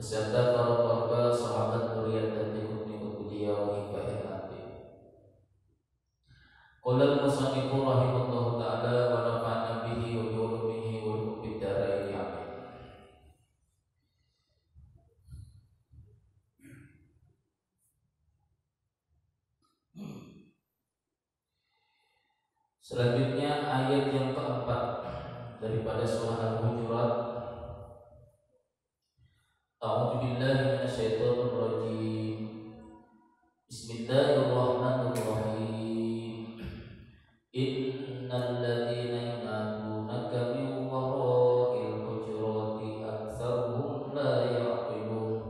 beserta para keluarga, sahabat, zuriat dan pengikut puji wa hikayat Nabi. Qala al-musannifu rahimahullahu ta'ala wa nafa'ana bihi wa bi ulumihi wa bi darain amin. Selanjutnya ayat yang keempat daripada surah Al-Hujurat. A'udzu billahi minasyaitonir rajim. Bismillahirrahmanirrahim. Innal ladzina yunadunaka min wara'il hujurati aktsaruhum la ya'qilun.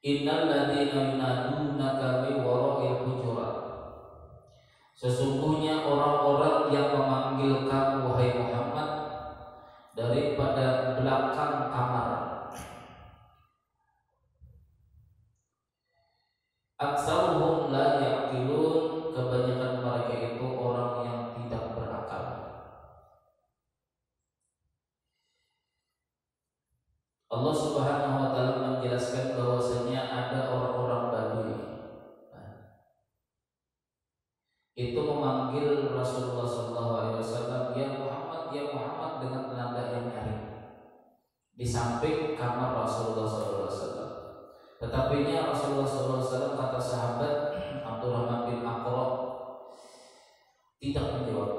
Innal ladzina yunadunaka min wara'il hujurat. Sesungguhnya orang-orang yang memanggil kamu wahai Muhammad daripada belakang kamar, aktsaruhum la ya'qilun, kebanyakan mereka itu orang yang tidak berakal. Allah Subhanahu wa taala menjelaskan bahwasanya ada orang-orang Badui itu memanggil Rasulullah SAW, ya Muhammad dengan nada yang nyaring di samping kamar Rasulullah SAW. Tetapi Rasulullah SAW, kata sahabat Abdurrahman bin Aqra, tidak menjawab.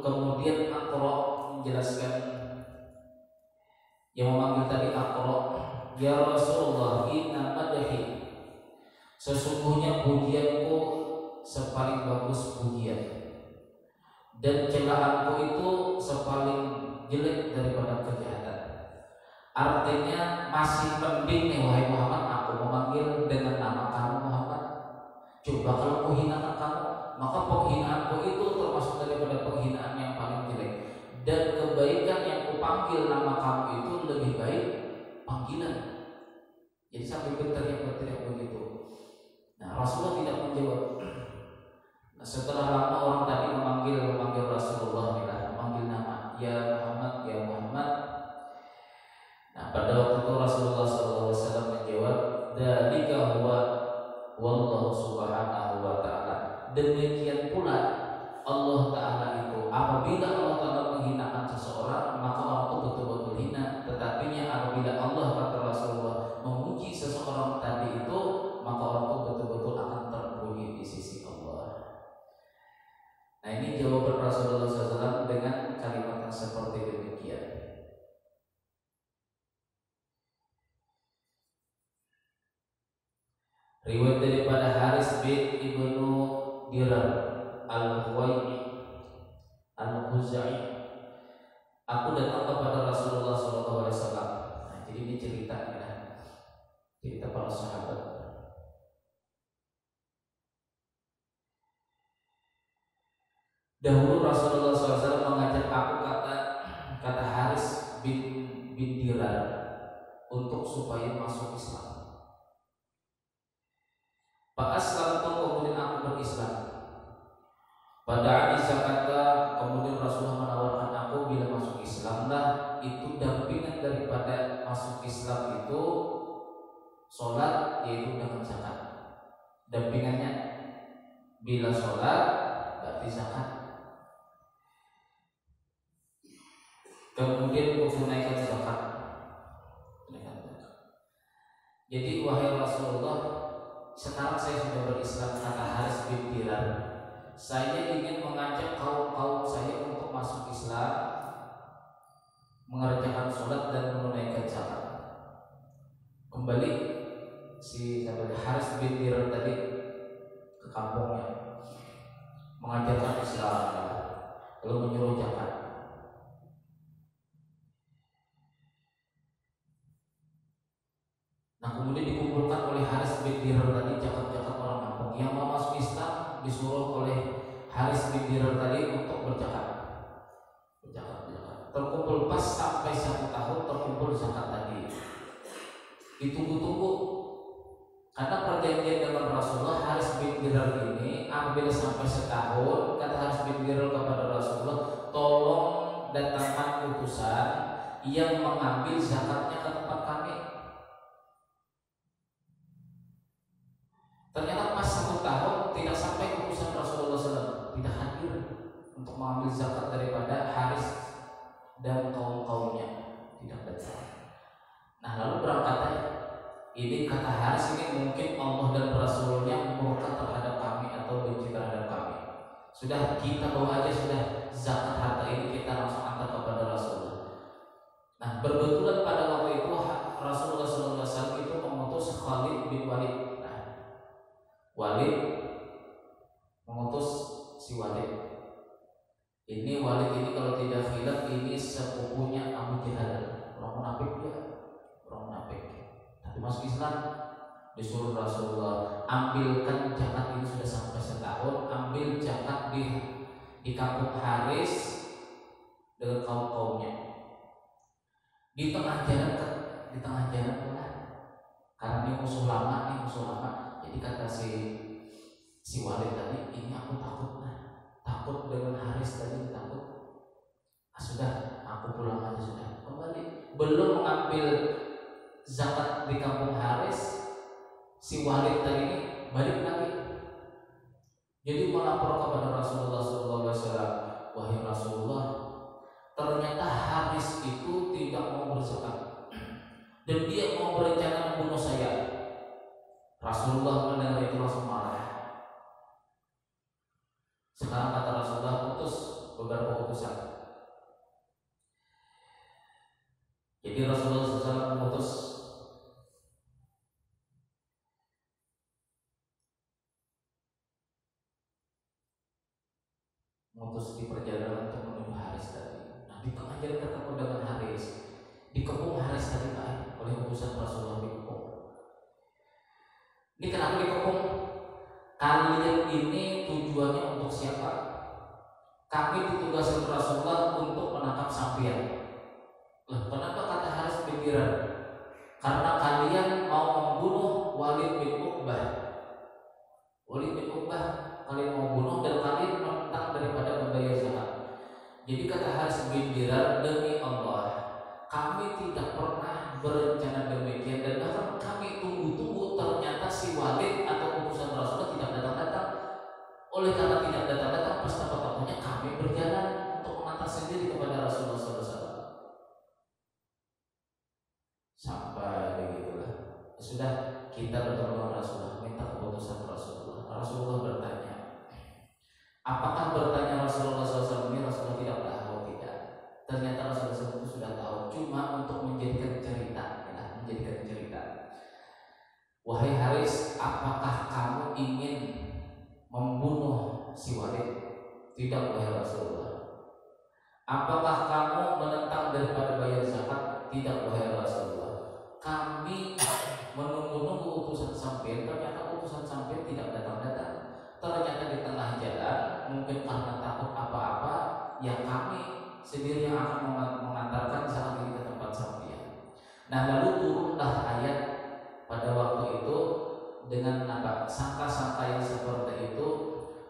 Kemudian Aqra menjelaskan, yang memanggil tadi Aqra, ya Rasulullah, inna madhi, sesungguhnya pujianku sepaling bagus pujian, dan celahanku itu sepaling jelek daripada kejahatan. Artinya masih mending nih wahai Muhammad, aku memanggil dengan nama kamu Muhammad. Coba kalau menghinakan kamu, maka penghinaanku itu termasuk daripada penghinaan yang paling jelek. Dan kebaikan yang kupanggil nama kamu itu lebih baik panggilan. Jadi sampai berteriak begitu. Nah, Rasulullah tidak menjawab. Nah, setelah lama orang tadi memanggil Rasulullah, memanggil nama, ya Muhammad. Nah, pada waktu itu Rasulullah SAW menjawab, dzalika huwa wallahu subhanahu wa ta'ala. Demikian pula Allah Ta'ala itu, apabila Allah Ta'ala menghinakan seseorang, maka orang itu betul-betul hina. Tetapi apabila Allah, kata Rasulullah, memuji seseorang tadi itu, maka orang itu betul-betul akan terpuji di sisi Allah. Nah, ini jawaban Rasulullah SAW dengan kalimat yang seperti demikian. Riwayat daripada Haris bin Ibnu Dirar Al-Huwaini Al-Khuzai, aku datang kepada Rasulullah SAW. Nah, jadi ini cerita para sahabat. Dahulu Rasulullah SAW mengajak aku, kata Haris bin Dirar, untuk supaya masuk Islam. Pak Aslam itu kemudian aku berislam. Pada Aisyah kata, kemudian Rasulullah menawarkan aku, bila masuk Islamlah, itu dampingan daripada masuk Islam itu sholat, yaitu dengan zakat. Dampingannya bila sholat berarti zakat. Kemudian menunaikan zakat. Jadi wahai Rasulullah, sekarang saya sudah berislam, kata Haris bin Dirar, saya ingin mengajak kaum saya untuk masuk Islam, mengerjakan sholat dan menunaikan zakat. Kembali si Haris bin Dirar tadi ke kampungnya, mengajarkan Islam, lalu menyuruh zakat. Nah, kemudian dikumpulkan oleh Haris bin Dirar tadi zakat-zakat orang kampung. Yang mau masuk Islam disuruh oleh Haris bin Dirar tadi untuk berzakat. Terkumpul pas sampai 1 tahun, terkumpul zakat tadi. Ditunggu-tunggu, karena perjanjian dengan Rasulullah, Haris bin Dirar ini apabila sampai setahun, kata Haris bin Dirar kepada Rasulullah, tolong datangkan utusan yang mengambil zakatnya ke tempat kami. Ternyata pas 1 tahun tidak sampai utusan Rasulullah SAW, tidak hadir untuk mengambil zakat daripada Haris dan kaum-kaumnya, tidak datang. Nah lalu berangkatnya ini, kata Haris ini mungkin Allah dan Rasulnya murka terhadap kami atau benci terhadap kami. Sudah kita bawa aja sudah zakat harta ini, kita langsung antar kepada Rasulullah. Nah kebetulan pada waktu itu Rasulullah SAW itu mengutus Khalid bin Walid. Walid mengutus si Walid. Ini Walid ini kalau tidak khilaf ini sepupunya Abu Jahal, orang munafik dia, orang munafik. Tapi masuk Islam, disuruh Rasulullah ambilkan zakat ini sudah sampai 1 tahun, ambil zakat di kampung Haris dengan kaum-kaumnya. Di tengah jalan karena ini musuh lama, Jadi kata si Walid tadi, ini aku takut dengan Haris tadi, takut. Sudah, aku pulang aja sudah. Kembali, belum mengambil zakat di kampung Haris, si Walid tadi ini balik lagi. Jadi melapor kepada Rasulullah SAW, wahai Rasulullah, ternyata Haris itu tidak mau berzakat dan dia mau berencana membunuh saya. Rasulullah mendengar itu langsung marah. Sekarang kata Rasulullah, utus beberapa utusan. Jadi Rasulullah SAW mengutus di perjalanan untuk menuju Haris tadi. Nah di tengah jalan ketemu dengan Haris, dikepung Haris tadi oleh utusan Rasulullah, dikepung. Ini kenapa dikepung? Kalian ini tujuannya untuk siapa? Kami ditugaskan Rasulullah untuk menangkap sampean. Lah, kenapa kata Haris bin Dirar? Karena kalian mau membunuh Walid bin Uqbah. Kalian mau bunuh dan kalian menentang daripada membayar zakat. Jadi kata Haris bin Dirar, demi Allah, kami tidak pernah berencana demikian dan bahkan kami tunggu-tunggu, ternyata si Walid atau utusan Rasulullah tidak datang-datang. Oleh karena tidak datang-datang, pas waktunya kami berjalan untuk mengantar sendiri kepada Rasulullah SAW. Sampai begitulah. Sudah kita bertemu dengan Rasulullah, minta keputusan Rasulullah. Rasulullah bertanya. Apakah bertanya Rasulullah SAW ini Rasulullah tidak tahu? Tidak. Ternyata Rasulullah SAW itu sudah tahu, cuma untuk menjadikan cerita. Wahai Haris, apakah kamu ingin membunuh si Walid? Tidak, wahai Rasulullah. Apakah kamu menentang daripada bayar zakat? Tidak, wahai Rasulullah. Kami menunggu-nunggu utusan sampean, ternyata utusan sampean tidak datang-datang. Ternyata di tengah jalan, mungkin karena takut apa-apa, yang kami sendiri yang akan mengantarkan zakat ini ke tempat sampean. Nah lalu turunlah ayat pada waktu itu dengan sangka-sangka yang seperti itu.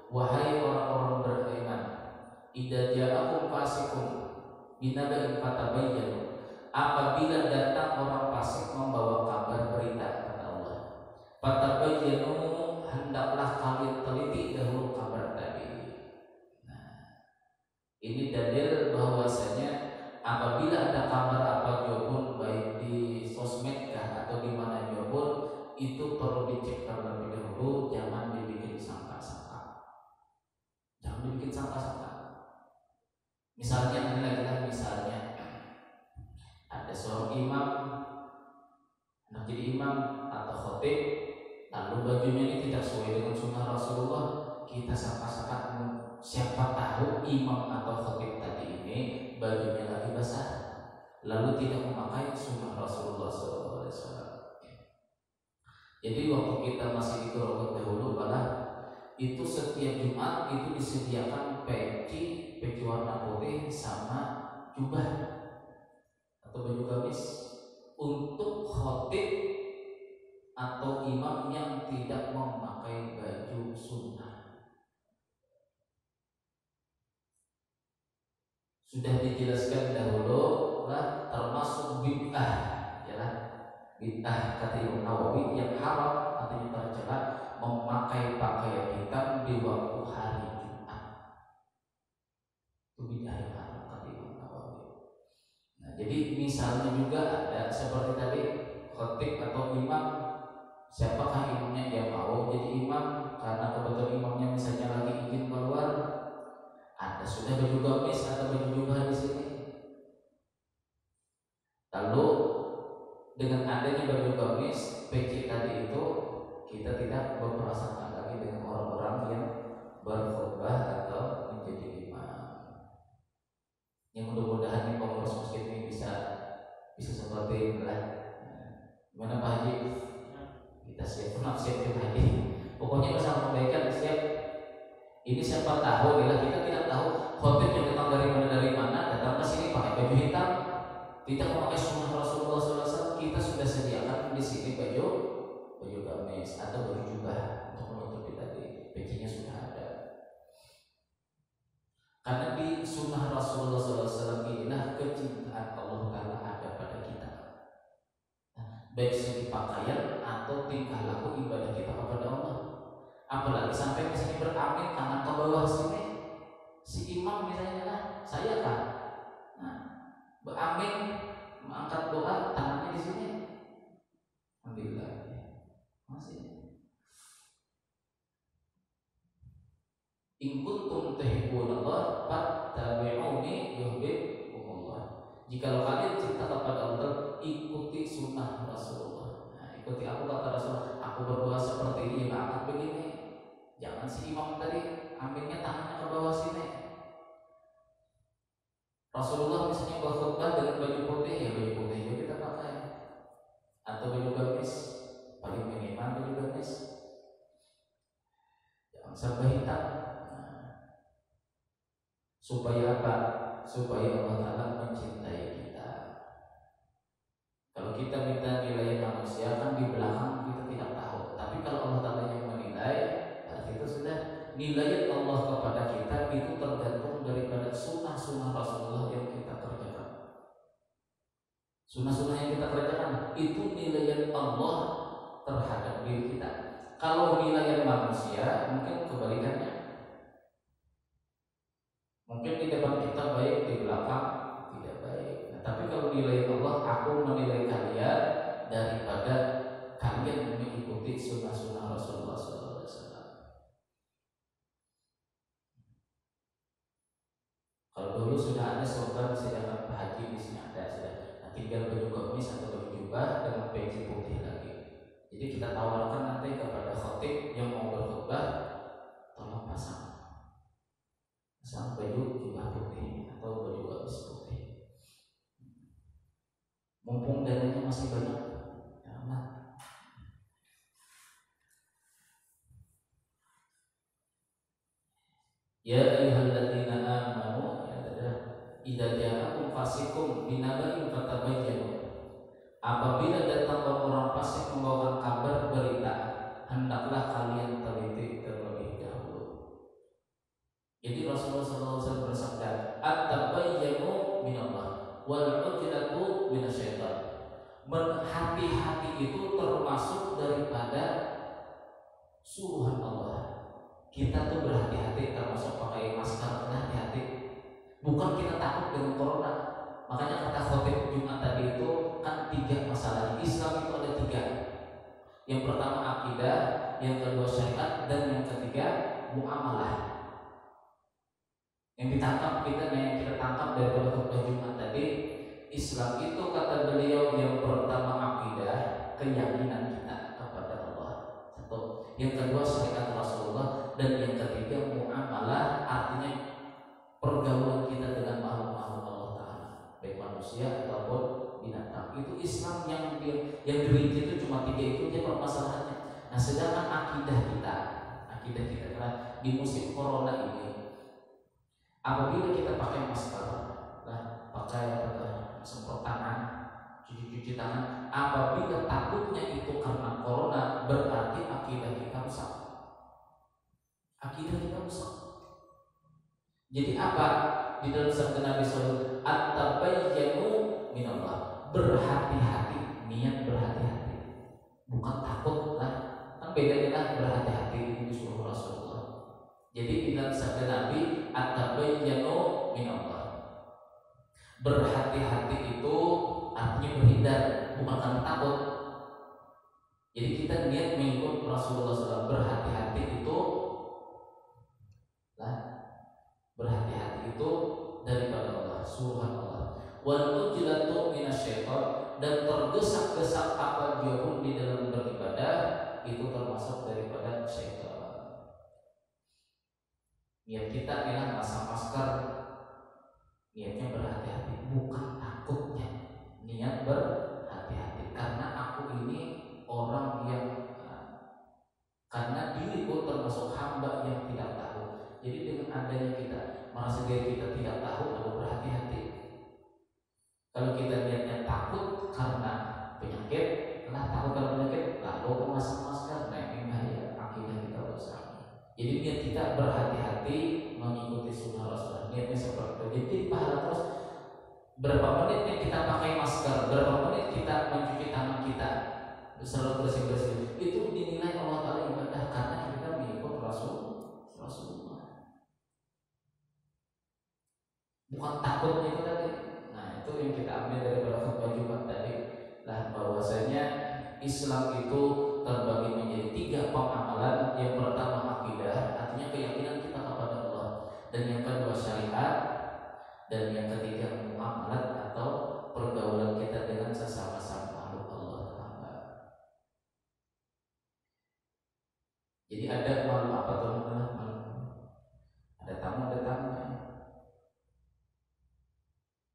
Wahai orang-orang beriman, idza ja'akum fasiqun binaba'in fatabayyanu, apabila datang orang fasik membawa kabar berita, kata Allah, fatabayyanu, hendaklah kalian teliti dahulu kabar tadi. Nah, ini dalil bahwasanya apabila ada kabar apa jopun, baik di sosmed atau di mana jopun, itu perlu dicek terlebih dahulu, jangan dibikin sangka-sangka. Misalnya misalnya ada seorang imam hendak jadi imam atau khotib, lalu bajunya ini tidak sesuai dengan sunnah Rasulullah, kita sangka-sangka siapa tahu imam atau khotib tadi ini bajunya lagi basah, lalu tidak memakai sunnah Rasulullah SAW. Jadi waktu kita masih di Grogol dahulu, itu setiap Jumat itu disediakan peci warna putih sama jubah atau baju gamis untuk khotib atau imam yang tidak memakai baju sunnah. Sudah dijelaskan dahulu termasuk bid'ah, ya lah. Bid'ah kata Imam Nawawi yang haram artinya tercela memakai pakaian hitam di waktu hari Jumat. Itu bid'ah yang haram kata Imam Nawawi. Nah, jadi misalnya juga ada seperti tadi khatib atau imam, siapakah imamnya dia mau jadi imam karena kebetulan imamnya misalnya lagi izin keluar, ada sudah baju gamis atau baju jubah di sini. Lalu dengan adanya baju gamis peci tadi itu, kita tidak berprasangka lagi dengan orang-orang yang berkhutbah atau menjadi imam. Yang mudah-mudahan nih pengurus masjid ini bisa seperti inilah. Gimana Pak Haji? Kita siap juga Haji. Pokoknya masalah kebaikan siap. Ini siapa tahu bila kita tidak tahu khotib yang datang dari mana datang ke sini pakai baju hitam, tidak memakai sunnah Rasulullah SAW. Kita sudah sediakan di sini baju gamis atau baju jubah untuk menutupi tadi, pecinya sudah ada. Karena di sunnah Rasulullah SAW inilah kecintaan Allah Taala ada pada kita, baik segi pakaian atau tingkah laku ibadah kita kepada Allah. Apalagi sampai misalnya beramin tangan ke bawah sini, si imam misalnya saya kan, nah, beramin mengangkat doa tangannya di sini, alhamdulillah masih. In kuntum tuhibbunallah fattabi'uni yuhibbukumullah. Jikalau kalian cinta kepada Allah, ikuti sunnah Rasulullah. Nah, ikuti aku kata Rasulullah, aku berdoa seperti ini, angkat begini. Jangan si imam tadi aminnya tangannya ke bawah sini. Rasulullah misalnya berkhutbah dengan baju putih, ya baju putih juga kita pakai. Atau baju gamis, paling minimal baju gamis. Jangan sampai hitam. Supaya apa? Supaya Allah Ta'ala mencintai kita. Kalau kita minta nilai manusia kan di belakang kita tidak tahu. Tapi kalau Allah Ta'ala yang menilai, berarti itu sudah nilai Allah kepada kita itu tergantung daripada sunnah-sunnah Rasulullah yang kita kerjakan. Sunnah-sunnah yang kita kerjakan itu nilai Allah terhadap diri kita. Kalau nilai manusia mungkin kebalikannya. Mungkin di depan kita baik, di belakang tidak baik. Nah, tapi kalau nilai Allah, aku menilai kalian daripada kalian mengikuti sunnah-sunnah Rasulullah SAW. Kalau dulu sudah ada slogan sediakan Pak Haji di sini ada sudah. Nah, tinggal baju gamis atau baju jubah dengan peci putih lagi. Jadi kita tawarkan nanti kepada khatib yang mau berkhutbah, tolong pasang baju jubah putih atau baju gamis putih. Mumpung dananya masih banyak, ya aman. Ya ayyuhalladzina amanu, ya adalah idza ja'akum fasiqun binaba'in fatabayyanu. Apabila datang orang fasik membawakan kabar berita, hendaklah kalian teliti terlebih dahulu. Jadi Rasulullah SAW bersabda, at-tabayyanu minallah wal ujlatu minasyaitan. Berhati-hati itu termasuk daripada suruhan Allah. Kita tuh berhati-hati termasuk pakai masker, hati-hati. Bukan kita takut dengan corona. Makanya kata khotib Jumat tadi itu kan 3 masalah. Islam itu ada 3. Yang pertama akidah, yang kedua syariat, dan yang ketiga muamalah. Yang ditangkap yang kita tangkap dari khutbah Jumat tadi, Islam itu kata beliau yang pertama akidah, keyakinan kita kepada Allah. Satu. Yang kedua syariat Rasulullah, dan yang ketiga muamalah, artinya pergaulan kita dengan makhluk-makhluk Allah Ta'ala, baik manusia ataupun binatang. Itu Islam yang dirinci itu cuma 3 itu dia permasalahannya. Nah, sedangkan akidah kita karena di musim corona ini, apabila kita pakai masker, pakai semprot tangan, cuci tangan, apabila takutnya itu karena corona, berarti akidah kita rusak. Jadi apa? Di dalam sabda Nabi SAW, at-tabayyanu berhati-hati, niat berhati-hati, bukan takut lah. Kan beda dengan berhati-hati ini disuruh Rasulullah. Jadi dalam sabda Nabi, at-tabayyanu min Allah. Berhati-hati itu artinya berhindar, bukan karena takut. Jadi kita niat mengikut Rasulullah SAW. Berhati-hati itu lah, berhati-hati itu daripada Allah, suruhan Allah. Wal ujlatu minasyaitan, dan tergesa-gesa apa dia pun di dalam beribadah itu termasuk daripada syaitan. Niat kita ialah masang masker, niatnya berhati-hati, bukan takutnya. Niat berhati-hati karena aku ini orang yang karena diriku termasuk hamba yang tidak tahu. Jadi dengan adanya kita merasa diri kita tidak tahu, lalu berhati-hati. Kalau kita niatnya takut karena penyakit, takut karena penyakit, lalu memasang masker, nah ini bahaya, akidah kita rusak. Jadi niat kita berhati-hati mengikuti sunnah Rasulullah. Niatnya seperti itu. Jadi pahala terus. Berapa menit yang kita pakai masker, berapa menit kita mencuci tangan kita, selalu bersih-bersih, itu dinilai Allah Ta'ala ibadah karena kita mengikut Rasulullah. Bukan takutnya itu tadi. Nah itu yang kita ambil dari khutbah Jumat tadi, lah bahwasanya Islam itu terbagi menjadi 3 pengamalan. Yang pertama akidah, artinya keyakinan kita kepada Allah, dan yang kedua syariat, dan yang ketiga muamalat atau pergaulan kita dengan sesama-sama makhluk Allah Ta'ala. Jadi ada malu apa teman-teman? Ada tamu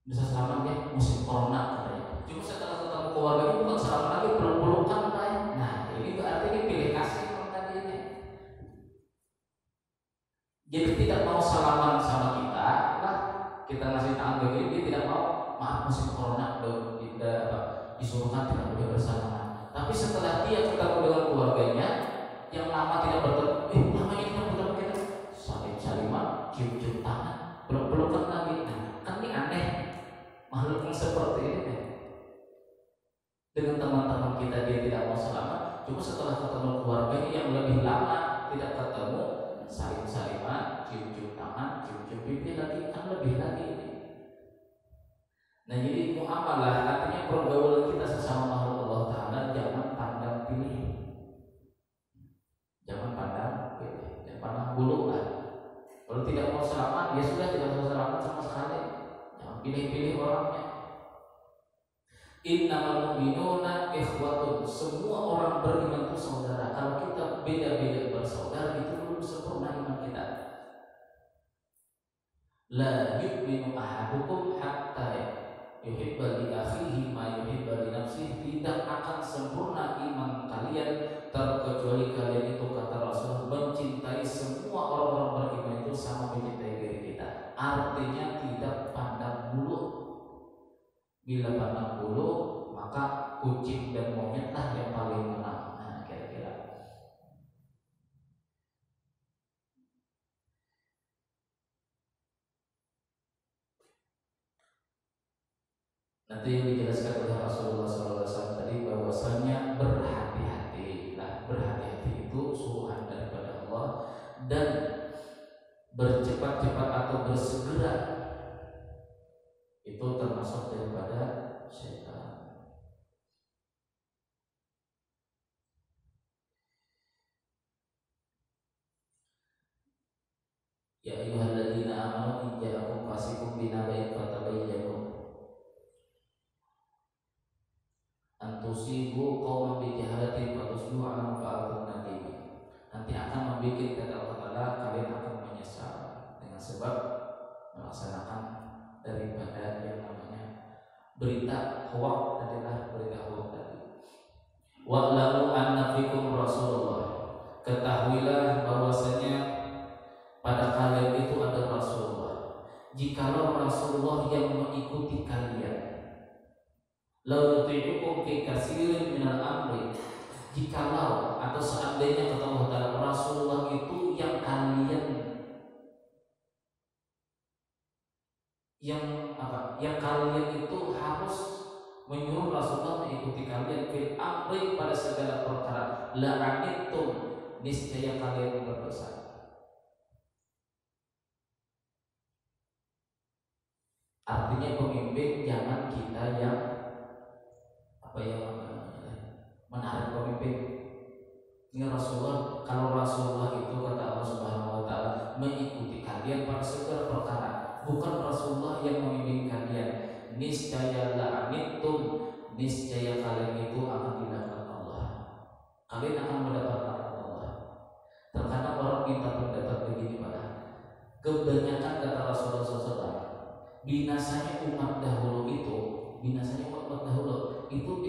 bisa selamat ya, musim corona katanya. Cuma setelah ketemu keluarganya bukan selamat lagi, peluk-pelukan katanya. Nah ini berarti ini pilih kasih orang tadi ini. Jadi tidak mau salaman sama kita, kita ngasih tangan begini, dia tidak mau. Maaf musim corona disuruhkan tidak boleh bersalaman. Tapi setelah dia ketemu dengan keluarganya yang lama tidak bertemu, namanya kita bertemu, kita salim-saliman, cium-cium tangan, peluk-pelukan lagi. Nah kan ini aneh, makhluk yang seperti ini. Dengan teman-teman kita dia tidak mau salaman, cuma setelah ketemu keluarganya yang lebih lama tidak ketemu, salim-saliman, cium-cium tangan, cium-cium pipi lagi, kan lebih lagi ini. Nah jadi muamalah artinya pergaulan kita sesama makhluk Allah Ta'ala jangan pandang pilih, jangan pandang pilih, jangan pandang bulu lah. Kalau tidak mau salaman, ya sudah tidak mau salaman sama sekali, jangan pilih-pilih orangnya. Innamal mu'minuna ikhwatun, semua orang beriman itu saudara. Kalau kita beda-beda bersaudara itu belum sempurna iman kita. La yu'minu ahadukum hatta yuhibba li akhihi ma yuhibba li nafsihi. Tidak akan sempurna iman kalian terkecuali kalian itu, kata Rasul, mencintai semua orang-orang beriman itu sama mencintai diri kita. Artinya tidak pandang bulu. Bila pandang bulu, maka kucing dan monyet lah yang paling menang. Nah kira-kira nanti yang dijelaskan oleh Rasulullah SAW tadi bahwasanya berhati-hati. Nah, berhati-hati itu suruhan daripada Allah, dan bercepat-cepat atau bersegera itu termasuk daripada syaitan. Ya ayyuhalladzina amanu in ja'akum fasiqun binaba'in fatabayyanu antusibu qauman bijahalatin fatusbihu ala ma fa'altum nadimin. Nanti akan membuat kata Allah Ta'ala kalian akan menyesal dengan sebab melaksanakan daripada yang namanya berita hoax, adalah berita hoax tadi. Wa'lamu anna fikum Rasulullah, ketahuilah bahwasanya pada kalian itu ada Rasulullah. Jikalau Rasulullah yang mengikuti kalian, lau yuti'ukum fi katsirin minal amri, jikalau atau seandainya kata Allah Ta'ala Rasulullah itu yang kalian yang kalian itu harus menyuruh Rasulullah mengikuti kalian fil amri pada segala perkara, la anittum, niscaya kalian berdosa. Artinya pemimpin jangan kita yang menarik pemimpin. Ini Rasulullah, kalau Rasulullah itu kata Allah Subhanahu wa taala mengikuti kalian pada segala perkara, bukan Rasulullah yang memimpin kalian. Niscaya la'anittum, niscaya kalian itu akan dilaknat Allah. Kalian akan mendapat laknat Allah. Terkadang orang minta pendapat begini pada kebanyakan kata Rasulullah SAW, binasanya umat dahulu itu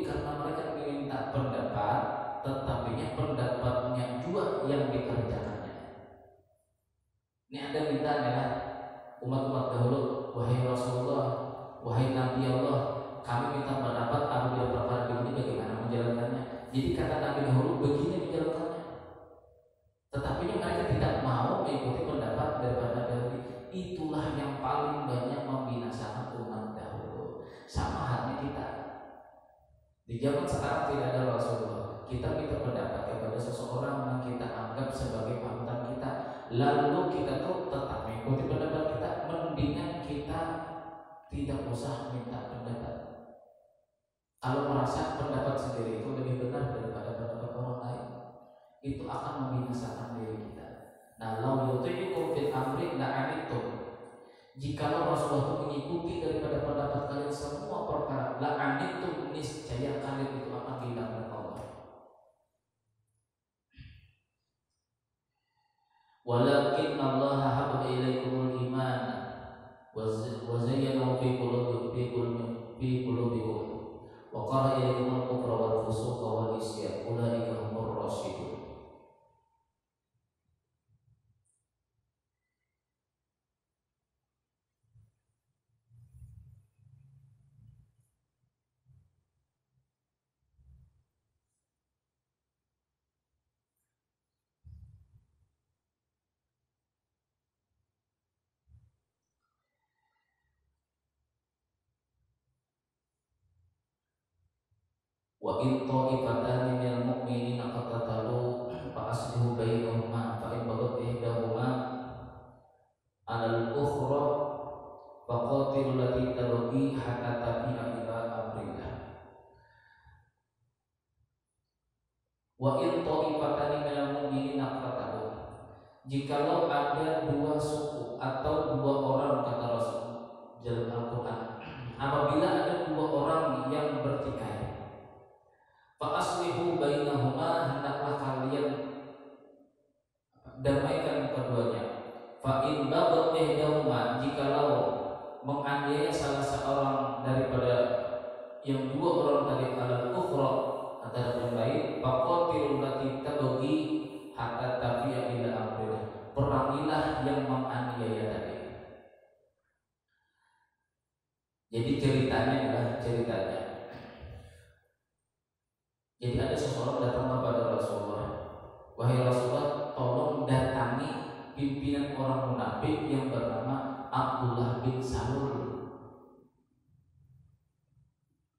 karena mereka minta pendapat, tetapinya pendapatnya juga yang dikerjakannya. Ini ada minta adalah umat-umat dahulu, wahai Rasulullah, wahai Nabi Allah, kami minta pendapat apabila perkara begini bagaimana menjalankannya. Jadi kata Nabi dahulu begini menjalankannya, tetapi mereka tidak mau mengikuti pendapat daripada Nabi. Itulah yang paling banyak membinasakan umat dahulu. Sama halnya kita. Di zaman sekarang tidak ada Rasulullah. Kita minta pendapat kepada seseorang yang kita anggap sebagai panutan kita, lalu kita tuh tetap mengikuti pendapat kita. Mendingan kita tidak usah minta pendapat. Kalau merasa pendapat sendiri itu lebih benar daripada pendapat orang lain, itu akan membinasakan diri kita. Nah, lau yuti'ikum fil amri la'anittum. Jikalau Rasulullah itu mengikuti daripada pendapat kalian semua perkara, la'anittum, niscaya kalian itu akan dilaknat Allah. Walakin Allah habba ilaikumul iman wa zayyanahu fi qulubikum wa qara ilaikumul kufra wal fusuqa wal isyan ulaika humur rasyidun. Wa in ta'ifatani minal mu'minina qatatalu fa aslihu bainahuma fa in baghat ihdahuma 'alal ukhra fa qatilul lati tabghi hatta tafi'a ila amrillah. Wa in ta'ifatani minal mu'minina qatatalu, jikalau ada dua suku atau dua orang, kata Rasul dalam Al-Qur'an, apabila ada dua orang yang bertikai, fa aslihu bainahuma, hendaklah kalian damaikan keduanya. Fa in baghat ihdahuma, jikalau menganiaya salah seorang daripada yang dua orang tadi alal ukhra, terhadap yang lain, faqatilul lati tabghi hatta tafi'a ila amrillah, perangilah yang menganiaya tadi. Jadi ceritanya, jadi ada seseorang datang kepada Rasulullah, wahai Rasulullah, tolong datangi pimpinan orang munafik yang bernama Abdullah bin Salul.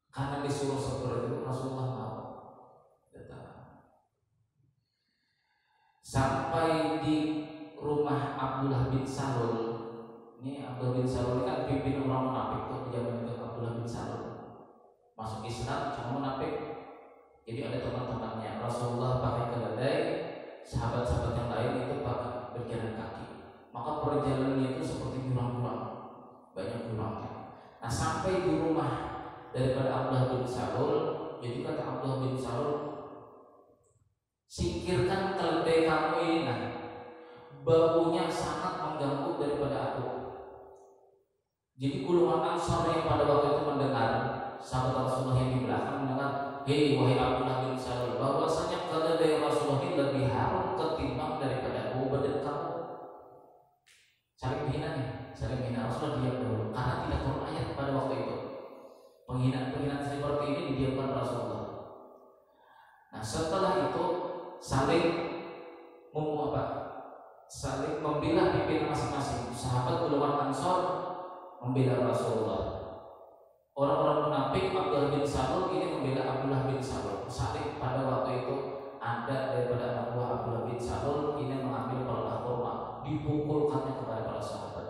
Karena disuruh seperti itu, Rasulullah mau datang. Sampai di rumah Abdullah bin Salul. Ini Abdullah bin Salul ini kan pimpinan orang munafik tuh di zaman itu. Abdullah bin Salul masuk Islam cuma munafik. Jadi ada teman-temannya, Rasulullah pakai keledai, sahabat-sahabat yang lain itu pakai berjalan kaki. Maka perjalanannya itu seperti jurang-jurang, banyak jurangnya. Nah, sampai di rumah daripada Abdullah bin Salul, jadi kata Abdullah bin Salul, singkirkan keledai kamu ini, nah, baunya sangat mengganggu daripada aku. Jadi golongan Ansar yang pada waktu itu mendengar, sahabat Rasulullah yang di belakang mendengar, hei wahai Abdullah bin Salul, bahwasanya keledai Rasulullah ini lebih harum ketimbang daripada bau badan kamu. Saling menghina Rasulullah diam dahulu karena tidak turun ayat pada waktu itu. Penghinaan seperti ini didiamkan Rasulullah. Nah, setelah itu saling membela pimpinan masing-masing. Sahabat golongan Ansar membela Rasulullah. Orang-orang munafik Abdullah Ubay bin Salul ini membela Abdullah bin Salul. Saling pada waktu itu ada daripada anak buah Abdullah bin Salul ini mengambil pelepah kurma, dipukulkannya kepada para sahabat.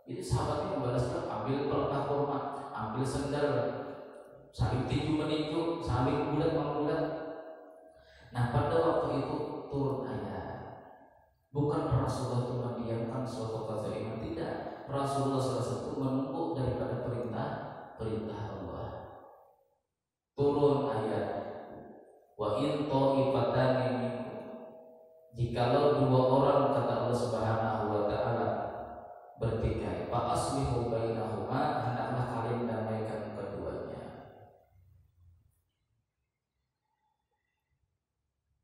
Jadi sahabat ini membalasnya, ambil pelepah kurma, ambil sendal, saling tinju meninju, saling bulat membulat. Nah pada waktu itu turun ayat. Bukan Rasulullah itu mendiamkan suatu kezaliman, tidak. Rasulullah SAW menunggu daripada perintah Allah. Turun ayat, wa in ta'ifatani minkum, jikalau dua orang, kata Allah Subhanahu wa taala, bertikai, fa aslihu bainahuma, hendaklah kalian damaikan keduanya.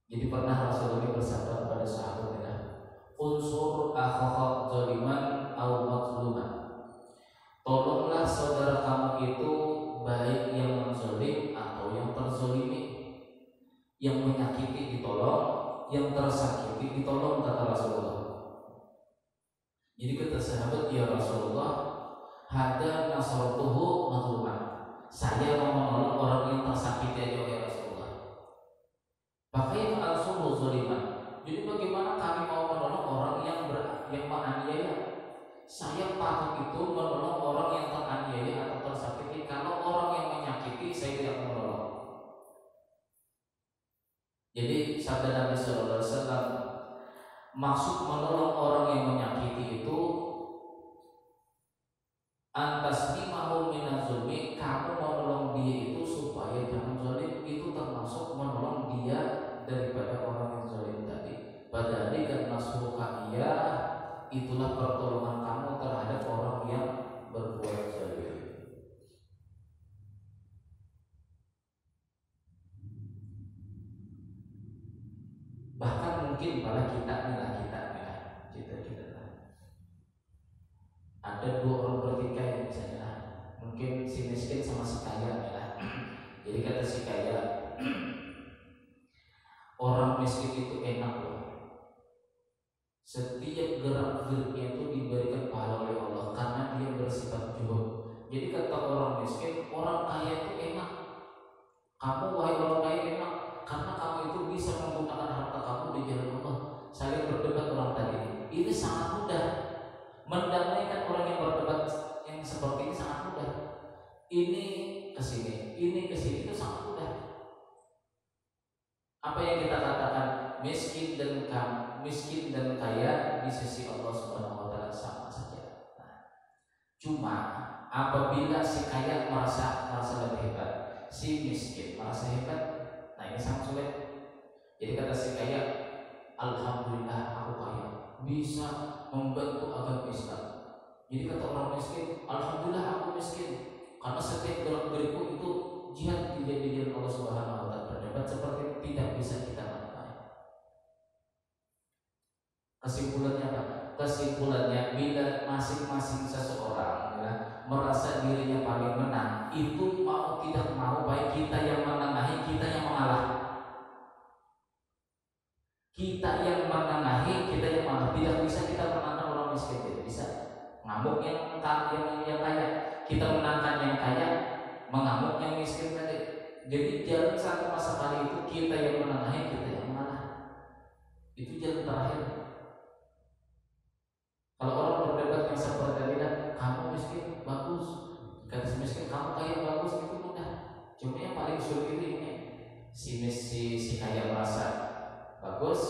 Jadi pernah Rasulullah bersabda kepada sahabatnya, unsur akhaka zaliman au mazluman, tolonglah saudara kamu itu baik yang menzalim atau yang terzalimi. Yang menyakiti ditolong, yang tersakiti ditolong, kata Rasulullah. Jadi kata sahabat, ya Rasulullah, hada nasartuhu mazluman, saya mau menolong orang yang tersakiti aja ya Rasulullah. Pakai al-suhu zaliman, jadi bagaimana kami mau menolong orang yang menganiaya? Saya patut itu menolong orang yang teraniaya atau tersakiti. Kalau orang yang menyakiti, saya tidak menolong. Jadi sabda Nabi Sallallahu Alaihi Wasallam, maksud menolong orang yang menyakiti itu antaslimahu minaz zulmi, kamu menolong dia itu supaya jangan zalim. Itu termasuk menolong dia daripada orang yang zalim tadi. Padahal kan nasruka iya, itulah pertolongan kamu terhadap orang yang berbuat zalim. Bahkan mungkin pada kita ada dua orang bertikai misalnya, mungkin si miskin sama si kaya ya. Jadi kata si kaya, orang miskin itu enak loh, setiap gerak-geriknya itu diberikan pahala oleh Allah karena dia bersifat juhud. Jadi kata orang miskin, orang kaya itu enak. Kamu wahai orang kaya enak karena kamu itu bisa menggunakan harta kamu di jalan Allah. Saling berdebat orang tadi, ini sangat mudah. Mendamaikan orang yang berdebat yang seperti ini sangat mudah. Ini kesini, ini kesini, itu sangat mudah. Apa yang kita katakan miskin dan kaya di sisi Allah Subhanahu wa taala sama saja. Nah, cuma apabila si kaya merasa lebih hebat, si miskin merasa hebat, nah ini sangat sulit. Jadi kata si kaya, alhamdulillah aku kaya, bisa membantu agama Islam. Jadi kata orang miskin, alhamdulillah aku miskin karena setiap gerak-gerikku itu jihad di jalan Allah Subhanahu wa taala. Berdebat seperti tidak bisa kita lakukan. Kesimpulannya apa? Kesimpulannya bila masing-masing seseorang ya, merasa dirinya paling menang, itu mau tidak mau baik kita yang menengahi, kita yang mengalah. Kita yang menengahi, kita yang mengalah. Tidak bisa kita menangkan orang miskin, tidak bisa. Ngamuk yang kaya, kita menangkan yang kaya, mengamuk yang miskin tadi. Jadi jalan satu masa kali itu kita yang menengahi, kita yang mengalah. Itu jalan terakhir. Kalau orang berdebat yang seperti tadi, kamu miskin bagus, kata si miskin kamu kaya bagus, itu mudah. Cuma yang paling sulit ini si kaya merasa bagus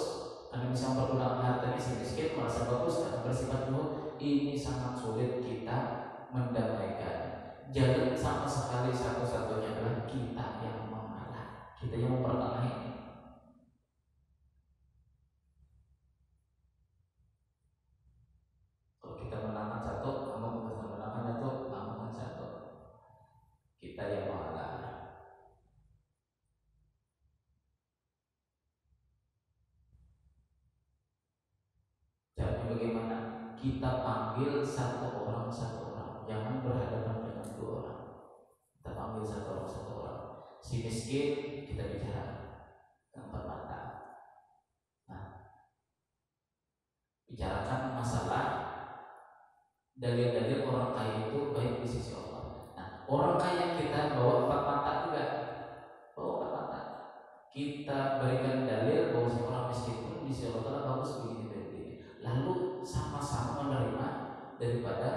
karena bisa mempergunakan hartanya, si miskin merasa bagus karena bersifat juhud. Ini sangat sulit kita mendamaikan. Jalan sama sekali satu-satunya adalah kita yang mengalah, kita yang mempertengahi. Kalau kita menangkan satu, kamu menangkan satu, kamu menangkan satu, kita yang mengalah. Caranya bagaimana? Kita panggil satu orang, jangan berhadapan dengan dua orang. Kita panggil satu orang. Si miskin kita bicara tempat mata. Nah, bicarakan masalah dalil-dalil orang kaya itu baik di sisi Allah. Nah, orang kaya kita bawa empat mata kita berikan dalil bahwa orang miskin pun di sisi Allah Ta'ala bagus begini dan begini, lalu sama-sama menerima daripada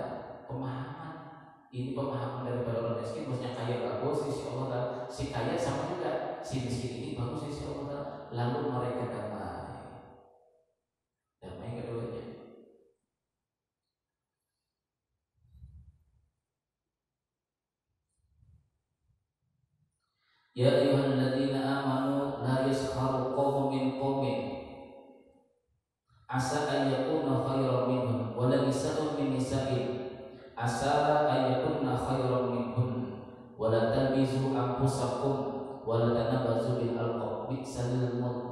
pemahaman ini, pemahaman daripada orang miskin maksudnya kaya bagus di sisi Allah Ta'ala, si kaya sama juga si miskin ini bagus di sisi Allah Ta'ala, lalu mereka damai keduanya. Ya ayyuhalladzina amanu la yaskharu qaumun min qaumin asa an yakuna khairan minhum wa la nisa'un min nisa'in asa an yakunna khairan minhum wa la talbisu anfusakum wa la tanabazu bil alqab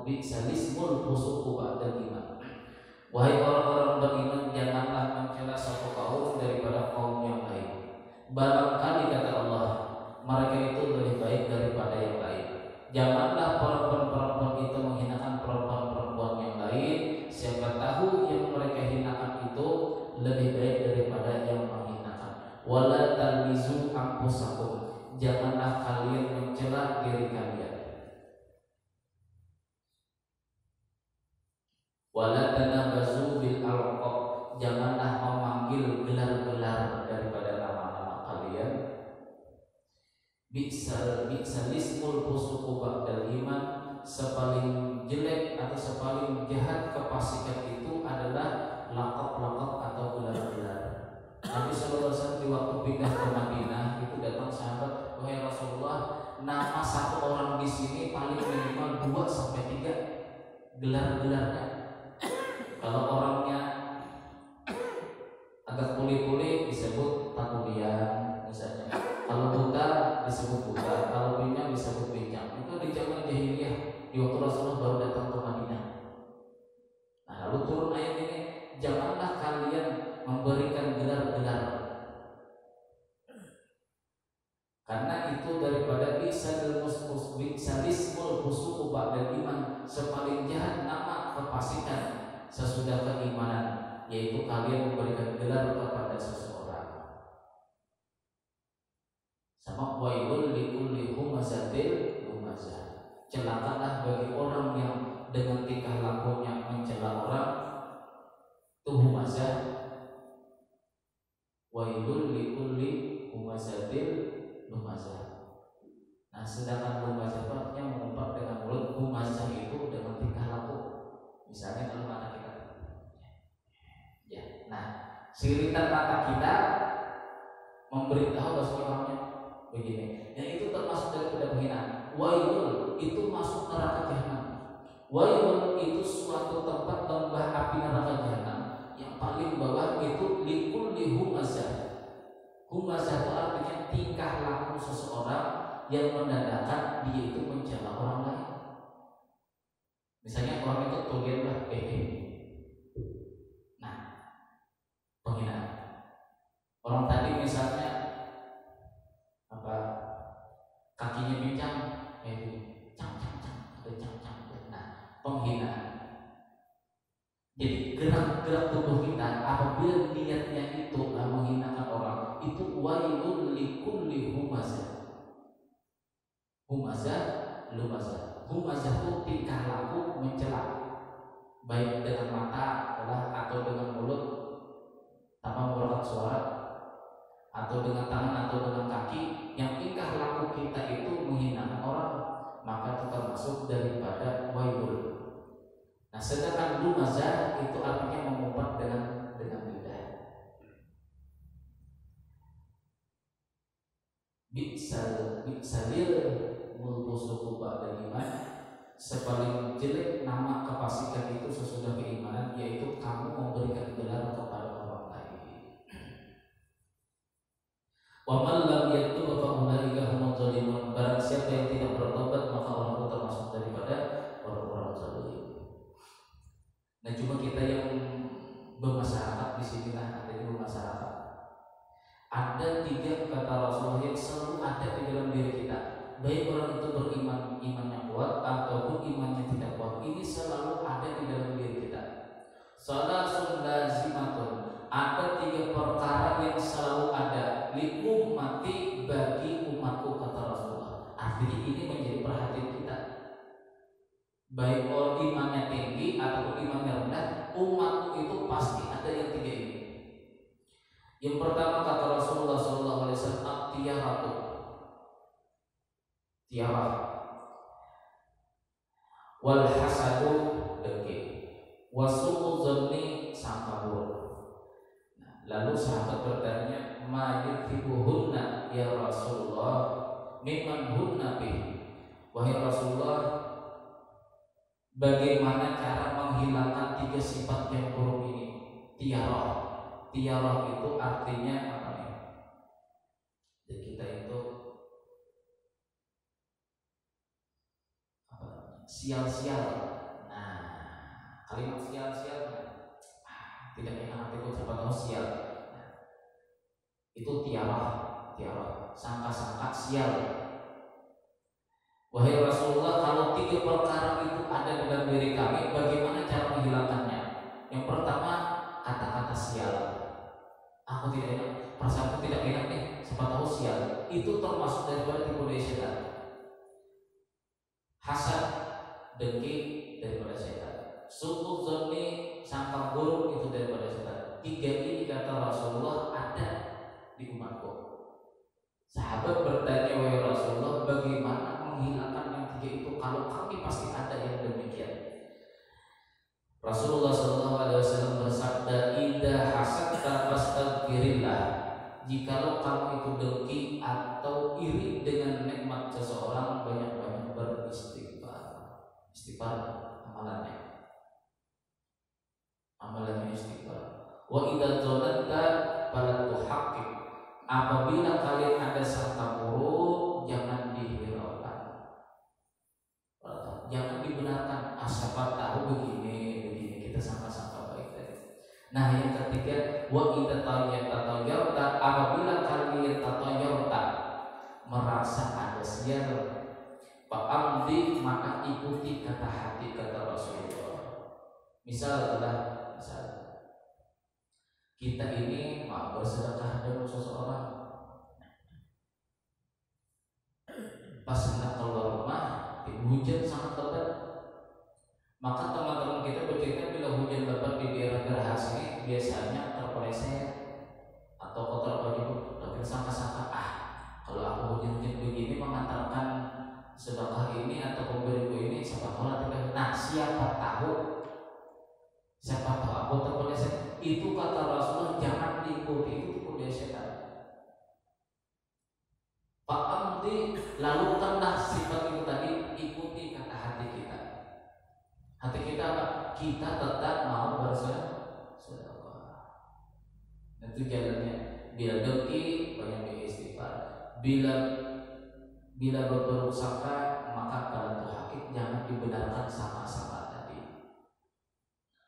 bi'salismul fusuqu ba'dal iman. Wahai orang-orang beriman, janganlah mencela suatu kaum daripada kaum yang lain. Barangkali kata Allah, mereka itu lebih baik daripada yang lain. Janganlah perempuan-perempuan itu menghinakan perempuan-perempuan yang lain. Siapa tahu yang mereka hinakan itu lebih baik daripada yang menghinakan. Wala talmizu anfusakum, janganlah kalian mencela diri kalian. Wala tanabazu bil alqab, janganlah memanggil gelar-gelar daripada nama-nama kalian. Bi'salismul fusuqu ba'dal iman, sepaling jelek atau sepaling jahat kefasikan itu adalah lakop-lakop atau gelar-gelar. Nabi sallallahu alaihi wasallam di waktu pindah ke Madinah itu datang sahabat, wahai Rasulullah, nama satu orang di sini paling minimal 2 sampai 3 gelar-gelarnya. Kalau orangnya agak pulih-pulih disebut takulian misalnya. Kalau buta disebut buta, kalau pincang disebut pincang. Itu di zaman jahiliyah di waktu Rasulullah baru datang ke Madinah. Nah, lalu turun ayat ini, janganlah kalian memberikan gelar-gelar, karena itu daripada bi'salismul fusuqu ba'dal iman, sepaling jahat nama kefasikan sesudah keimanan, yaitu kalian memberikan gelar kepada seseorang. Sama wailul likulli humazatil lumazah, celakalah bagi orang yang dengan tingkah lakunya mencela orang. Itu humazah. Wailul likulli humazatil lumazah. Nah, sedangkan lumazah yang mengumpat dengan mulut, humazah itu dengan tingkah laku. Misalnya kalau mata kita, ya, nah, siritan mata kita memberitahu bahwa orangnya begini. Dan itu termasuk daripada penghinaan. Wailul itu masuk neraka jahanam. Wailul itu suatu tempat lembah api neraka jahanam yang paling bawah itu likulli humazah. Humazah itu artinya tingkah laku seseorang yang menandakan dia itu mencela orang lain. Misalnya orang itu tulianlah nah, penghinaan. Orang tadi misalnya apa, kakinya bincang, cang, nah, penghinaan. Jadi gerak-gerak tubuh kita apabila niatnya itu menghinakan orang, itu wailul likulli humazah. Humazah, lumazah. Humazah itu tingkah laku mencela, baik dengan mata atau dengan mulut tanpa mengeluarkan suara, atau dengan tangan atau dengan kaki, yang tingkah laku kita itu menghinakan orang, maka itu termasuk daripada wailul. Nah, sedangkan lumazah itu artinya mengumpat dengan lidah. Bi'salil mulfusuqu ba'dal iman, sepaling jelek nama kefasikan itu sesudah keimanan, yaitu kamu memberikan gelar kepada orang lain. Wa man lam yatub fa ulaika humuz zalimun, barang siapa yang tidak bertobat maka orang itu termasuk daripada orang-orang zalim. Nah, cuma kita yang bermasyarakat di sini lah, ada di masyarakat. Ada 3 kata Rasulullah yang selalu ada di dalam diri kita, baik orang itu beriman, imannya kuat ataupun imannya tidak kuat, ini selalu ada di dalam diri kita. Salasun lazimatun, ada 3 perkara yang selalu ada li ummati, bagi umatku kata Rasulullah. Artinya ini menjadi perhatian kita. tiarah. Wal hasadu dengki, wasu'u dzanni sangka buruk. Nah, lalu sahabat bertanya, ma yudhibuhunna ya Rasulullah, mimman hunna bih. Wahai Rasulullah, bagaimana cara menghilangkan tiga sifat yang buruk ini? Tiarah. Tiarah itu artinya apa nih? Jadi kita itu apa? Sial-sial. Nah, kalimat sial-sial tidak enak hatiku, siapa tahu sial. Nah, itu tiarah, tiarah, sangka-sangka sial. Wahai Rasulullah, kalau tiga perkara itu ada dalam diri kami, bagaimana cara menghilangkannya? Yang pertama, kata-kata sial. Aku tidak enak, perasaanku tidak enak nih, siapa tahu sial. Itu termasuk daripada tipu daya setan. Hasad, dengki daripada setan. Su'u dzanni, sangka buruk itu daripada setan. Tiga ini kata Rasulullah ada di umatku. Sahabat bertanya, wahai Rasulullah, bagaimana menghilangkan yang tiga itu? Kalau kami pasti ada yang demikian. Rasulullah SAW bersabda, "Idza hasadta fastaghfirillah." Jikalau kamu itu dengki atau iri dengan nikmat seseorang, banyak-banyak beristighfar. Istighfar amalannya. Amalannya istighfar. Wa idza dzalatta fala tuhaqqq. Apabila kalian ada sangka buruk, jangan dihiraukan, jangan dibenarkan. Siapa tahu begini, kita sangka-sangka baik tadi. Nah, yang ketiga, wa idza tatayyarta, apabila kalian tatayyarta merasa ada sial, fa'amdi, maka ikuti kata hati, kata Rasulullah. Misal kita ini mau bersedekah dengan seseorang, pas hendak keluar rumah, hujan sangat lebat, maka teman-teman kita bercerita bila hujan lebat di daerah Gerahas ini biasanya terpeleset atau kotor baju. Tapi sangka-sangka, kalau aku hujan-hujan begini mengantarkan sedekah ini atau pemberiku ini, siapa tahu tidak. Nah, siapa tahu aku terpeleset. Itu kata Rasulullah, jangan diikuti, itu tipu daya setan. Fa'amdi, lakukanlah sifat itu tadi, ikuti kata hati kita. Hati kita apa? Kita tetap mau bersedekah. Itu jalannya. Bila dengki, banyak beristighfar. Bila berburuk sangka, maka kalau hakik jangan dibenarkan sama-sama tadi.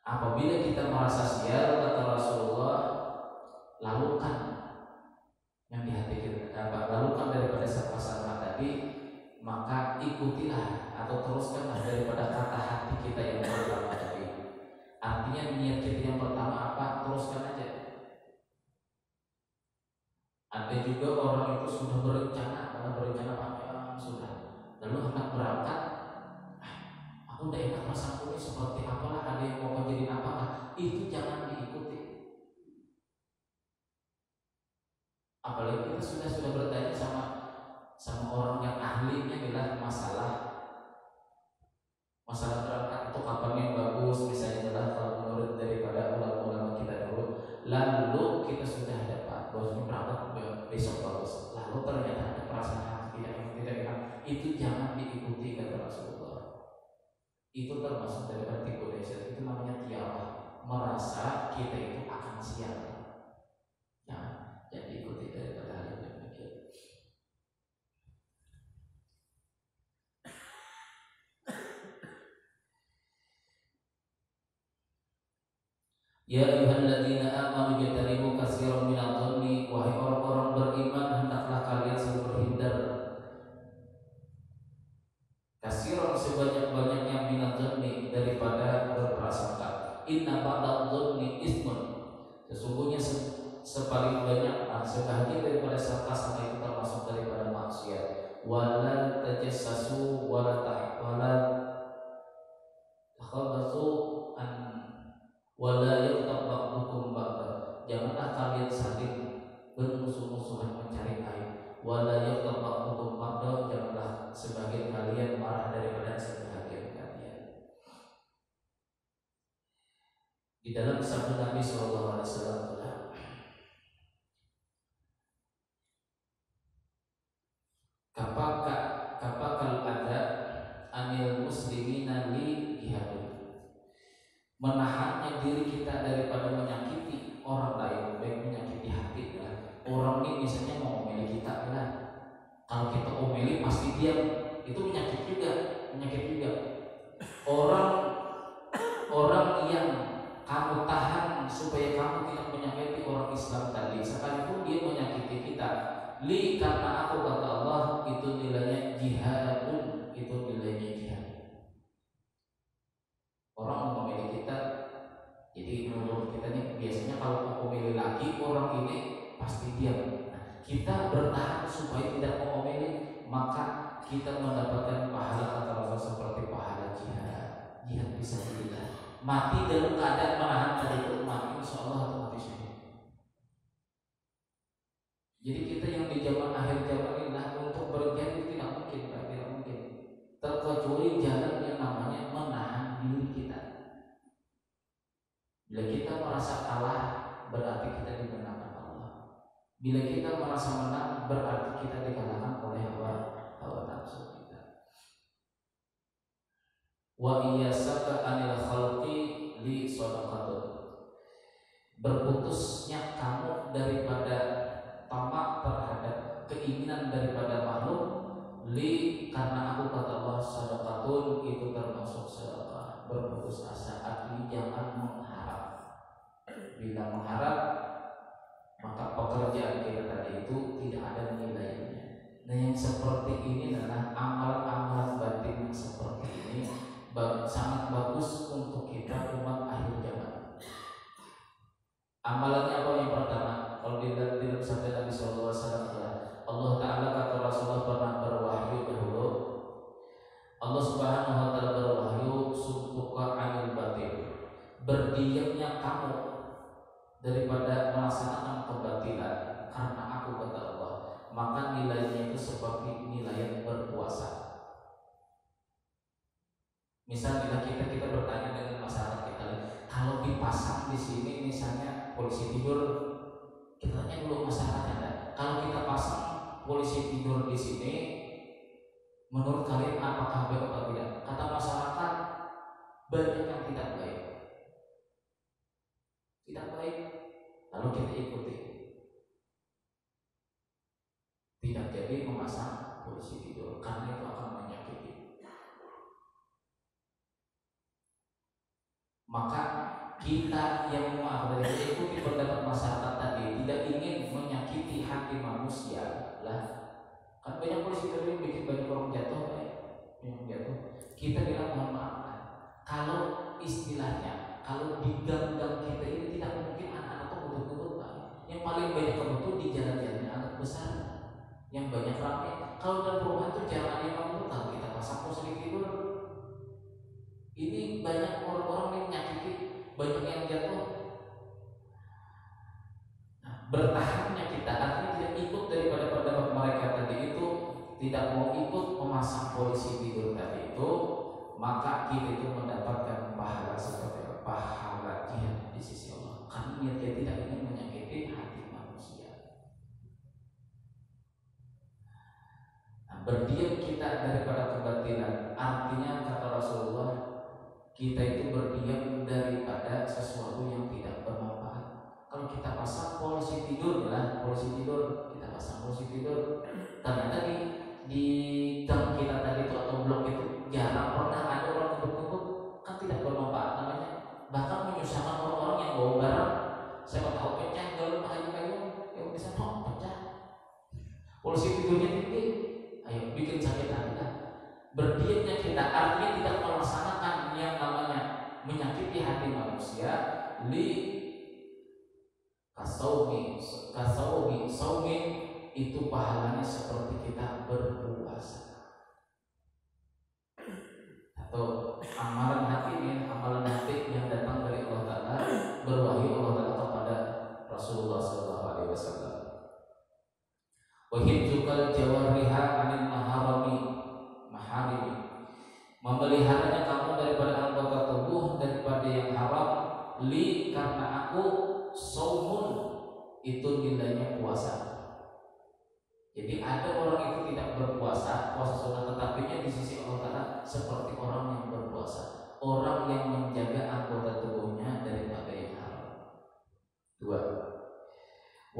Apabila kita merasa sial, kata Rasulullah, lalukan yang di hati kita, lalukan daripada sangka-sangka tadi, maka ikutilah atau teruskanlah daripada kata hati kita yang pertama tadi. Artinya niat kita yang pertama apa? Teruskan aja. Ada juga orang itu sudah berencana panjang sudah, lalu hendak berangkat, aku udah enak rasaku ini seperti apalah, ada yang mau jadi apakah, itu jangan diikuti. Apalagi kita sudah bertanya sama orang yang ahlinya adalah masalah berangkat atau kapan yang bagus, misalnya adalah kalau menurut daripada ulama-ulama kita dulu, lalu kita sudah dapat bahwa berangkat besok bagus, lalu ternyata ada perasaan hati tidak enak, itu jangan diikuti kata Rasulullah. Itu termasuk daripada tipu daya setan. Itu namanya tiarah, merasa kita itu akan sial. Jangan diikuti daripada hal yang demikian. Ya ayyuhalladzina amanu jtanibu katsiran minadh dhanni, wahai orang-orang beriman, hendaklah kalian selalu berhindar katsiran sebanyak-banyaknya minadh dhanni, daripada berprasangka. Inna ba'dadh dhanni ismun, sesungguhnya sepaling banyak sebahagian daripada sangka-sangka itu termasuk daripada maksiat. Wala tajassasu wala takhabatsu an wala yaghtab ba'dukum ba'da, janganlah kalian saling bermusuh-musuhan mencari aib. Wala yaghtab ba'dukum ba'da, janganlah sebagian Di dalam sabda Nabi SAW, kapakal ada anil muslimina li jihadun, menahannya diri kita daripada menyakiti orang lain, baik menyakiti hati lah. Orang ini misalnya mau omeli kita lah, kalau kita omeli pasti diam, itu menyakit juga. Orang yang kamu tahan supaya kamu tidak menyakiti orang Islam tadi, sekalipun dia menyakiti kita, li karena aku kata Allah, itu nilainya jihadun, itu nilainya jihad. Orang mau memilih kita, jadi menurut kita nih biasanya kalau mau memilih lagi orang ini pasti diam. Nah, kita bertahan supaya tidak mau memilih, maka kita mendapatkan pahala kata Rasul seperti pahala jihad fisabilillah. Mati dalam keadaan menahan dari itu, mati insyaallah otomatis syahid. Jadi kita yang di zaman akhir zaman ini untuk berjihad tidak mungkin, terkecuali jalan yang namanya menahan diri kita. Bila kita merasa kalah, berarti kita dimenangkan Allah. Bila kita merasa menang, berarti kita dikalahkan oleh hawa nafsu kita. Wa iyasaka anil khalqi li shadaqatun, berputusnya kamu daripada tamak terhadap keinginan daripada makhluk, li karena aku kata Allah shadaqatun, itu termasuk sedekah. Berputus asa artinya jangan mengharap. Bila mengharap, maka pekerjaan kita tadi itu tidak ada nilainya. Nah, yang seperti ini adalah amalan-amalan batin yang seperti ini sangat bagus untuk kita umat akhir zaman. Amalannya apa? Yang pertama, kalau di dalam sabda Nabi SAW, Allah Ta'ala kata Rasulullah pernah berwahyu dahulu. Allah Subhanahu Wa Ta'ala berwahyu, subuka anil batin, berdiamnya kamu daripada melaksanakan kebatilan karena aku kata Allah, maka nilainya itu seperti nilai yang berpuasa. Misalnya kita bertanya dengan masyarakat kita, kalau dipasang di sini misalnya polisi tidur, kita tanya dulu masyarakatnya, kalau kita pasang polisi tidur di sini, menurut kalian apakah baik atau tidak? Kata masyarakat, banyak yang tidak baik. Lalu kita ikuti, tidak jadi memasang polisi tidur karena itu akan menyakiti. Maka kita yang ikuti pendapat masyarakat tadi, tidak ingin menyakiti hati manusia lah. Kan banyak polisi tidur yang bikin banyak orang jatuh, Kita bilang mohon maaf lah. Kalau istilahnya, kalau di gang-gang kita ini tidak mungkin anak-anak tuh ngebut-ngebut, Pak. Yang paling banyak ngebut di jalan-jalan anak besar, yang banyak ramai. Kalau dalam perumahan tuh jalan yang ngebut, kalau kita pasang polisi tidur, ini banyak orang-orang yang menyakiti, banyak yang jatuh. Nah, bertahannya kita artinya tidak ikut daripada pendapat mereka tadi itu, tidak mau ikut memasang polisi tidur tadi itu, maka kita itu mendapatkan pahala seperti pahala jihad di sisi Allah. Karena dia tidak ingin menyakiti hati manusia. Nah, berdiam kita daripada kebatilan, artinya kata Rasulullah, kita itu berdiam daripada sesuatu yang tidak bermanfaat. Kalau kita pasang polisi tidur, kita pasang polisi tidur, ternyata di gang kita tadi itu atau blok itu jarang pernah ada orang ngebut-ngebut, kan tidak bermanfaat namanya. Bahkan menyusahkan orang-orang yang bawa barang. Saya tahu pecah dalam kayu-kayu, yang bisa pecah. Polisi tidurnya tinggi, ayo bikin sakit hati lah. Berdiamnya kita artinya tidak melaksanakan yang namanya menyakiti hati manusia. Li kasaumi itu pahalanya seperti kita berpuasa. Atau amalan hati yang datang dari Allah Ta'ala, berwahyu Allah Ta'ala kepada Rasulullah SAW. Wahibzukal jawariha anil maharimi, memeliharanya kamu daripada anggota tubuh daripada yang haram, li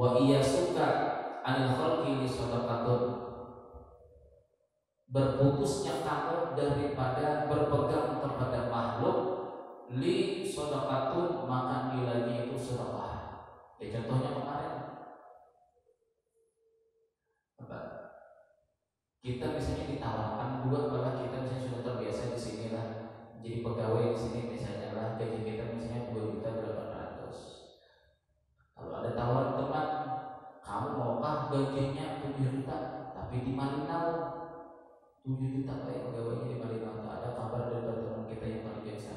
Wa iya suka anil khalqi li sadaqatun, berputusnya kamu daripada berpegang kepada makhluk li sadaqatun, maka nilainya itu sedekah. Ya contohnya kemarin apa? Kita misalnya ditawarkan dua, malah kita misalnya sudah terbiasa di sini lah, jadi pegawai di sini misalnya lah, gaji kita misalnya 2.800.000. Kalau ada tawaran teman, kamu maukah gajinya 7 juta tapi di Malinau, 7 juta kayak pegawainya di Malinau. Ada kabar dari teman kita yang paling biasa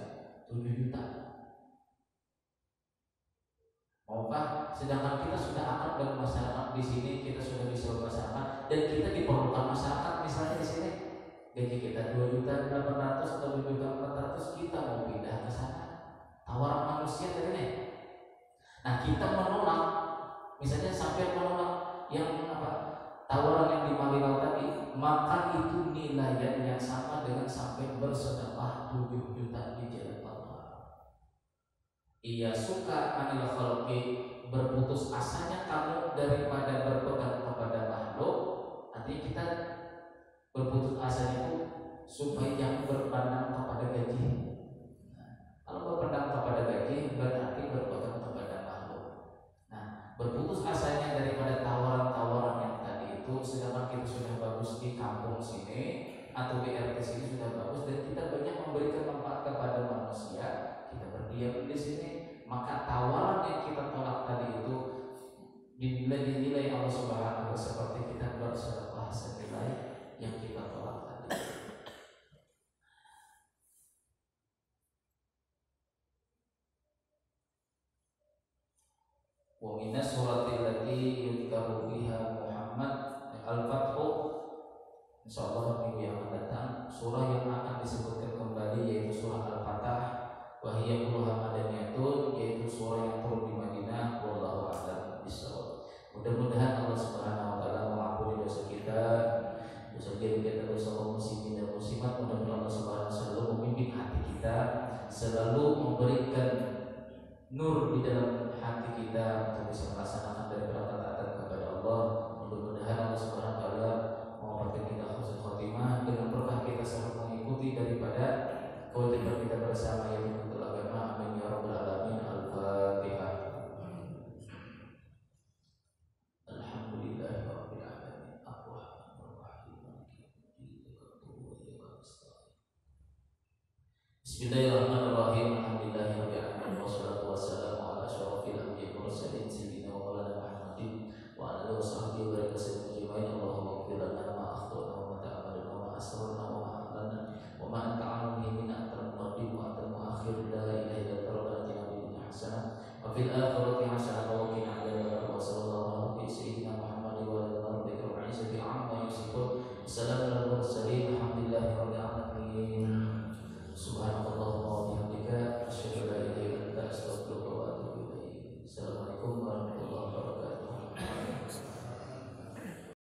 7 juta, maukah? Sedangkan kita sudah akrab dengan masyarakat di sini, kita sudah bisa masyarakat dan kita diperlukan masyarakat. Misalnya di sini gaji kita 2.800.000 atau 2.400.000, kita mau pindah ke sana, tawaran manusia dari ini. Nah kita menolak, misalnya sampai menolak yang apa, tawaran yang di Malinau tadi, maka itu nilainya yang sama dengan sampai bersedekah 7 juta di jalan Allah. Ia suka anil khalqi, berputus asanya kamu daripada berpegang kepada makhluk. Artinya kita berputus asa itu supaya jangan berpandang kepada gaji. Kalau berpandang kepada gaji berarti berpegang kepada makhluk. Nah, berputus asanya daripada tawaran-tawaran yang tadi itu, sedangkan kita sudah bagus di kampung sini atau di RT sini sudah bagus dan kita banyak memberikan manfaat kepada manusia, kita berdiam di sini, maka tawaran yang kita tolak tadi itu dinilai Allah Subhanahu wa ta'ala seperti kita bersedekah senilai yang kita tolak tadi. Wa minas suratil lati yudkaru fiha Muhammad al-Fathu, insyaallah minggu yang akan datang surah yang akan disebutkan kembali yaitu surah Al-Fatah. Wa hiya kulluha madaniyatun, yaitu surah yang turun di Madinah. Wallahu a'lam bishawab. Mudah-mudahan Allah Subhanahu wa ta'ala mengampuni dosa kita, dosa kita, dosa kaum muslimin dan muslimat. Mudah-mudahan Allah Subhanahu wa ta'ala selalu memimpin hati kita, selalu memberikan nur di dalam hati kita untuk bisa melaksanakan daripada taatan kepada Allah. Mudah-mudahan Allah Subhanahu wa ta'ala mengampuni kita husnul khotimah dengan berkah kita selalu mengikuti daripada kewajiban kita bersama yaitu menuntut agama. Amin ya rabbal alamin. Al-Fatihah. Alhamdulillahirabbil alamin. Ar-Rahmanir Rahim. Bismillahirrahmanirrahim. Alhamdulillahirabbil alamin. Wassalatu wassalamu ala asyrofil anbiya'i wal mursalin sayyidina wa maulana Muhammadin wa ala alihi washabbihi wa baraka ajmain. Allahumma ighfir lana ma akhtana wa ma ta'ammadna wa ma asrarna wa ma a'lanna wa ma anta a'lamu bihi minna, antal muqaddim wa antal muakhir. La ilaha illa anta, rabbana atina fid dunya hasanah wa fil akhirati hasanah wa qina adzabannar. Wa sallallahu ala sayyidina Muhammad wa ala alihi wa sahbihi amma yusifun. Assalamu